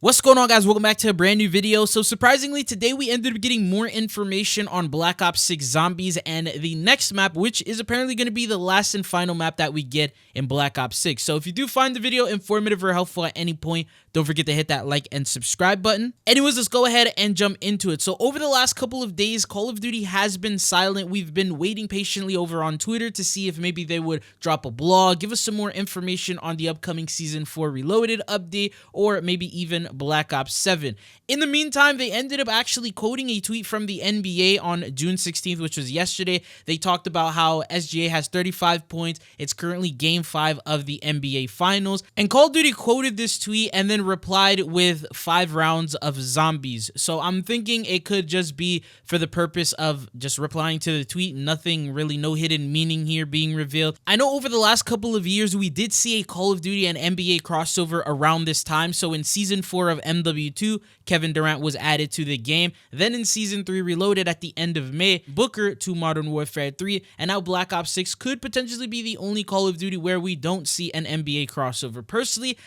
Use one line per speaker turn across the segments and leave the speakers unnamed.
What's going on, guys? Welcome back to a brand new video. So surprisingly, today we ended up getting more information on Black Ops 6 Zombies and the next map, which is apparently going to be the last and final map that we get in Black Ops 6. So if you do find the video informative or helpful at any point, don't forget to hit that like and subscribe button. Anyways, let's go ahead and jump into it. So over the last couple of days, Call of Duty has been silent. We've been waiting patiently over on Twitter to see if maybe they would drop a blog, give us some more information on the upcoming Season 4 Reloaded update, or maybe even Black Ops 7. In the meantime, they ended up actually quoting a tweet from the NBA on June 16th, which was yesterday. They talked about how SGA has 35 points. It's currently Game 5 of the NBA Finals. And Call of Duty quoted this tweet and then replied with 5 rounds of zombies. So I'm thinking it could just be for the purpose of just replying to the tweet. Nothing really, no hidden meaning here being revealed. I know over the last couple of years, we did see a Call of Duty and NBA crossover around this time. So in Season 4 of MW2, Kevin Durant was added to the game. Then in Season 3 Reloaded at the end of May, Booker to Modern Warfare 3, and now Black Ops 6 could potentially be the only Call of Duty where we don't see an NBA crossover. Personally,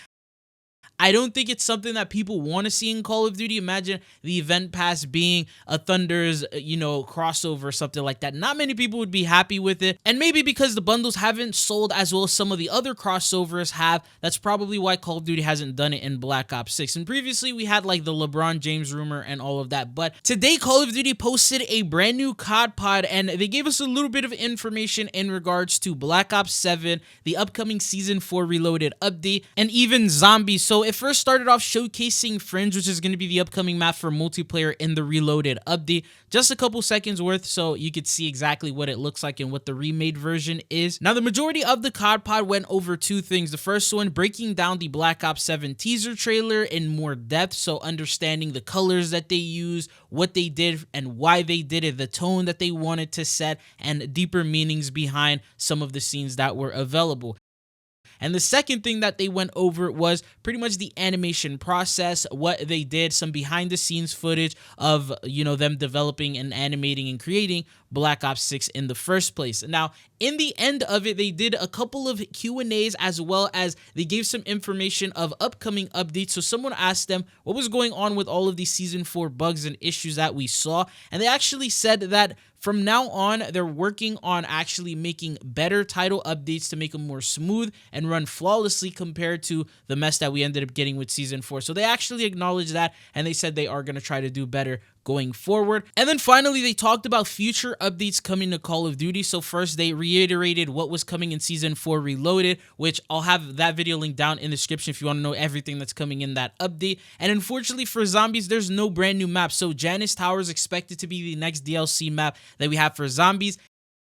I don't think it's something that people want to see in Call of Duty. Imagine the event pass being a Thunder's, crossover or something like that. Not many people would be happy with it. And maybe because the bundles haven't sold as well as some of the other crossovers have, that's probably why Call of Duty hasn't done it in Black Ops 6. And previously we had like the LeBron James rumor and all of that. But today Call of Duty posted a brand new COD pod and they gave us a little bit of information in regards to Black Ops 7, the upcoming Season 4 Reloaded update, and even zombies. So it first started off showcasing Fringe, which is going to be the upcoming map for multiplayer in the Reloaded update. Just a couple seconds worth so you could see exactly what it looks like and what the remade version is. Now, the majority of the COD pod went over two things. The first one, breaking down the Black Ops 7 teaser trailer in more depth, so understanding the colors that they used, what they did and why they did it, the tone that they wanted to set, and deeper meanings behind some of the scenes that were available. And the second thing that they went over was pretty much the animation process, what they did, some behind the scenes footage of, them developing and animating and creating Black Ops 6 in the first place. Now, in the end of it, they did a couple of Q&As as well as they gave some information of upcoming updates. So someone asked them what was going on with all of these Season 4 bugs and issues that we saw. And they actually said that from now on, they're working on actually making better title updates to make them more smooth and run flawlessly compared to the mess that we ended up getting with Season 4. So they actually acknowledged that and they said they are going to try to do better going forward. And then finally, they talked about future updates coming to Call of Duty. So first, they reiterated what was coming in Season 4 Reloaded, which I'll have that video linked down in the description if you want to know everything that's coming in that update. And unfortunately for zombies, there's no brand new map. So Janus Tower is expected to be the next DLC map that we have for zombies.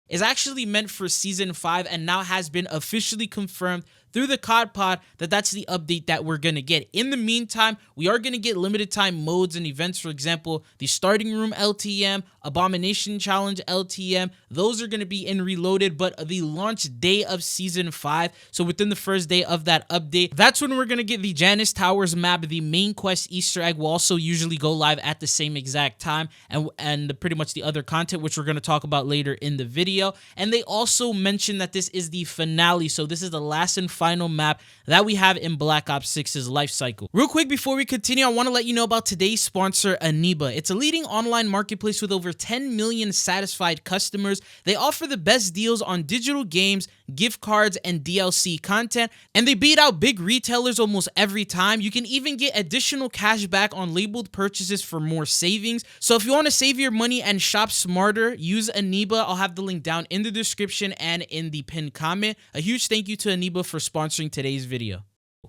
Is actually meant for Season 5 and now has been officially confirmed through the COD pod that that's the update that we're going to get. In the meantime, we are going to get limited time modes and events. For example, the Starting Room LTM, Abomination Challenge LTM. Those are going to be in Reloaded, but the launch day of Season 5, so within the first day of that update, that's when we're going to get the Janus Towers map. The main quest Easter egg will also usually go live at the same exact time, and pretty much the other content, which we're going to talk about later in the video. And they also mentioned that this is the finale, so this is the last and final map that we have in Black Ops 6's life cycle. Real quick before we continue, I want to let you know about today's sponsor, Aniba. It's a leading online marketplace with over 10 million satisfied customers. They offer the best deals on digital games, gift cards, and DLC content, and they beat out big retailers almost every time. You can even get additional cash back on labeled purchases for more savings. So if you want to save your money and shop smarter, use Aniba. I'll have the link down in the description and in the pinned comment. A huge thank you to Aniba for sponsoring today's video.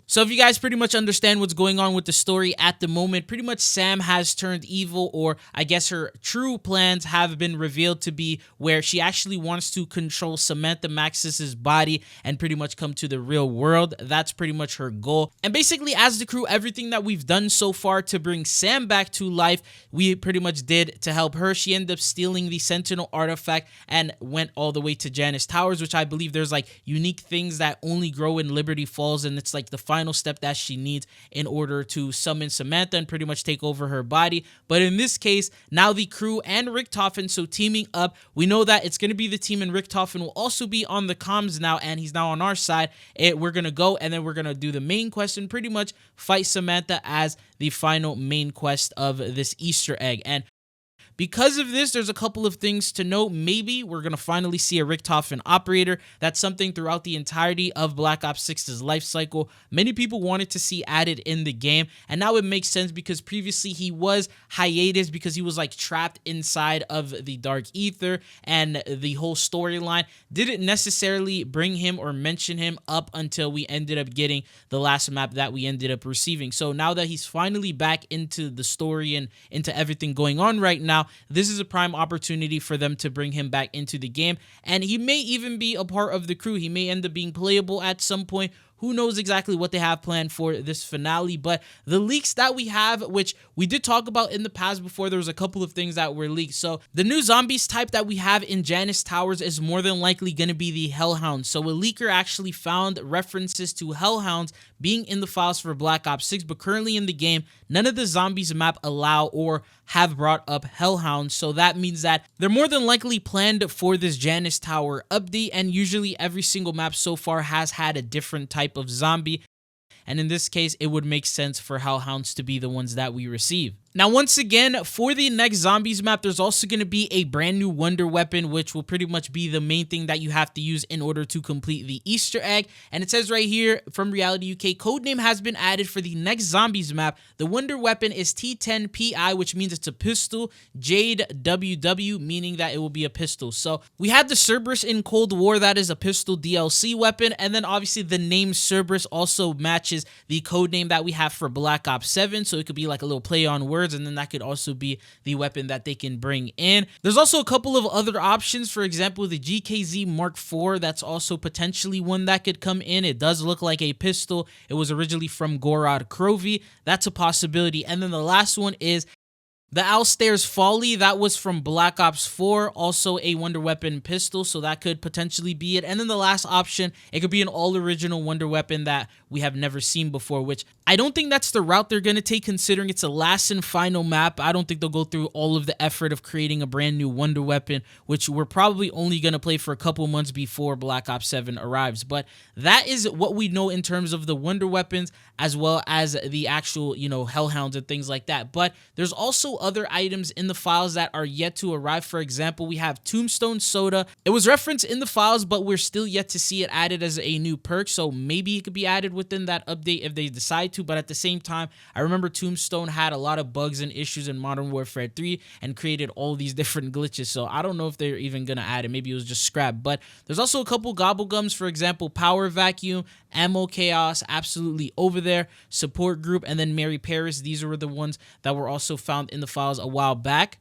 So if you guys pretty much understand what's going on with the story at the moment, pretty much Sam has turned evil, or I guess her true plans have been revealed to be where she actually wants to control Samantha Maxis's body and pretty much come to the real world. That's pretty much her goal. And basically, as the crew, everything that we've done so far to bring Sam back to life, we pretty much did to help her. She ended up stealing the Sentinel artifact and went all the way to Janus Towers, which I believe there's like unique things that only grow in Liberty Falls, and it's like the final final step that she needs in order to summon Samantha and pretty much take over her body. But in this case, now the crew and Richtofen, so teaming up, we know that it's going to be the team, and Richtofen will also be on the comms now, and he's now on our side. We're going to go, and then we're going to do the main quest and pretty much fight Samantha as the final main quest of this Easter egg. And because of this, there's a couple of things to note. Maybe we're going to finally see a Richtofen Operator. That's something throughout the entirety of Black Ops 6's life cycle many people wanted to see added in the game. And now it makes sense because previously he was hiatus because he was like trapped inside of the Dark Ether, and the whole storyline didn't necessarily bring him or mention him up until we ended up getting the last map that we ended up receiving. So now that he's finally back into the story and into everything going on right now, this is a prime opportunity for them to bring him back into the game, and he may even be a part of the crew. He may end up being playable at some point. Who knows exactly what they have planned for this finale, but the leaks that we have, which we did talk about in the past before, there was a couple of things that were leaked. So the new zombies type that we have in Janus Towers is more than likely going to be the Hellhound. So a leaker actually found references to Hellhounds being in the files for Black Ops 6, but currently in the game, none of the zombies map allow or have brought up Hellhounds. So that means that they're more than likely planned for this Janus Tower update, and usually every single map so far has had a different type of zombie, and in this case it would make sense for Hellhounds to be the ones that we receive. Now, once again, for the next zombies map, there's also going to be a brand new wonder weapon, which will pretty much be the main thing that you have to use in order to complete the Easter egg. And it says right here from Reality UK, codename has been added for the next zombies map. The wonder weapon is T10PI, which means it's a pistol. Jade WW, meaning that it will be a pistol. So we had the Cerberus in Cold War, that is a pistol DLC weapon. And then obviously the name Cerberus also matches the codename that we have for Black Ops 7. So it could be like a little play on words, and then that could also be the weapon that they can bring in. There's also a couple of other options. For example, the GKZ Mark IV, that's also potentially one that could come in. It does look like a pistol. It was originally from COD Crossover. That's a possibility. And then the last one is the Alstairs Folly. That was from Black Ops 4, also a wonder weapon pistol, so that could potentially be it. And then the last option, it could be an all-original wonder weapon that we have never seen before, which I don't think that's the route they're going to take considering it's a last and final map. I don't think they'll go through all of the effort of creating a brand new wonder weapon, which we're probably only going to play for a couple months before Black Ops 7 arrives. But that is what we know in terms of the wonder weapons, as well as the actual, Hellhounds and things like that. But there's also other items in the files that are yet to arrive. For example, we have Tombstone Soda. It was referenced in the files, but we're still yet to see it added as a new perk, so maybe it could be added within that update if they decide to. But at the same time, I remember Tombstone had a lot of bugs and issues in Modern Warfare 3 and created all these different glitches, so I don't know if they're even gonna add it. Maybe it was just scrapped. But there's also a couple gobblegums. For example, Power Vacuum, Ammo Chaos, absolutely over there, Support Group, and then Mary Paris. These were the ones that were also found in the files a while back.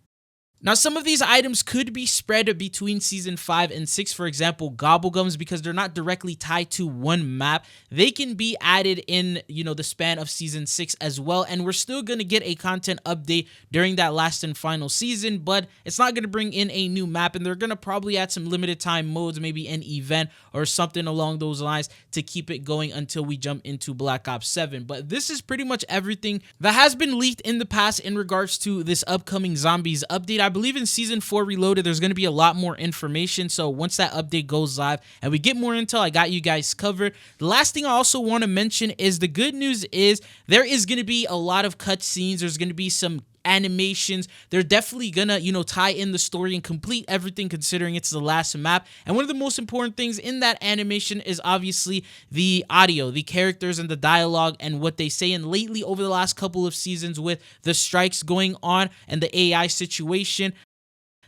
Now, some of these items could be spread between Season 5 and 6. For example, Gobblegums, because they're not directly tied to one map, they can be added in, the span of Season 6 as well. And we're still going to get a content update during that last and final season, but it's not going to bring in a new map. And they're going to probably add some limited time modes, maybe an event or something along those lines to keep it going until we jump into Black Ops 7. But this is pretty much everything that has been leaked in the past in regards to this upcoming Zombies update. I believe in Season 4 Reloaded, there's going to be a lot more information. So once that update goes live and we get more intel, I got you guys covered. The last thing I also want to mention is the good news is there is going to be a lot of cutscenes. There's going to be some animations. They're definitely gonna tie in the story and complete everything, considering it's the last map. And one of the most important things in that animation is obviously the audio, the characters and the dialogue and what they say. And lately, over the last couple of seasons, with the strikes going on and the AI situation,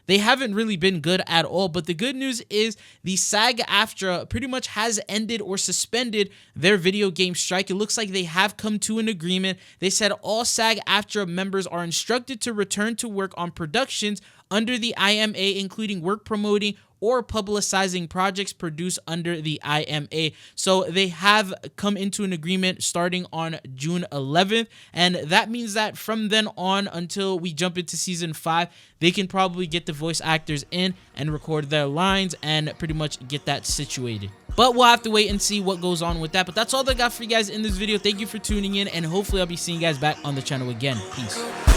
they haven't really been good at all. But the good news is the SAG-AFTRA pretty much has ended or suspended their video game strike. It looks like they have come to an agreement. They said all SAG-AFTRA members are instructed to return to work on productions under the IMA, including work promoting or publicizing projects produced under the IMA. So they have come into an agreement starting on June 11th. And that means that from then on until we jump into Season 5, they can probably get the voice actors in and record their lines and pretty much get that situated. But we'll have to wait and see what goes on with that. But that's all that I got for you guys in this video. Thank you for tuning in, and hopefully I'll be seeing you guys back on the channel again. Peace.